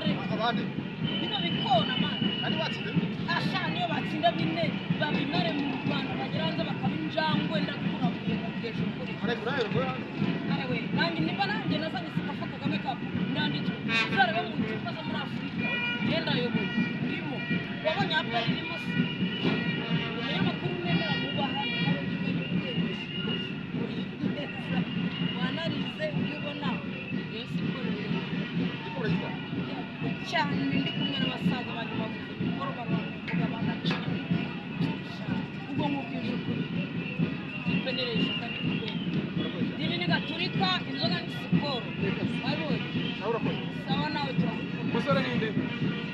bino bikona mani kandi batsinze ashana iyo batsinda bine babimare mu Rwanda bageranza bakabinjangwe ndakura kuyegesha kuri arewe nanjye niba nanjye nazanye sikafa Kagame Cup ndanditse uzarebe mu ntuka zo muri Afrika yenda yoboye ndimo wabonye apel irimo umunyamakuru nemera mu bahana nawe ndimenya wanarize ubibona yesi korera cyane ndi kumwe n'abasaza bandi bavuze ikoro bavuga bagacinya ubwo nkubwije ukuri ipenereje kandi dini ni gaturika inzoga ni siporo wabonye sawa nawe turakumusore ninde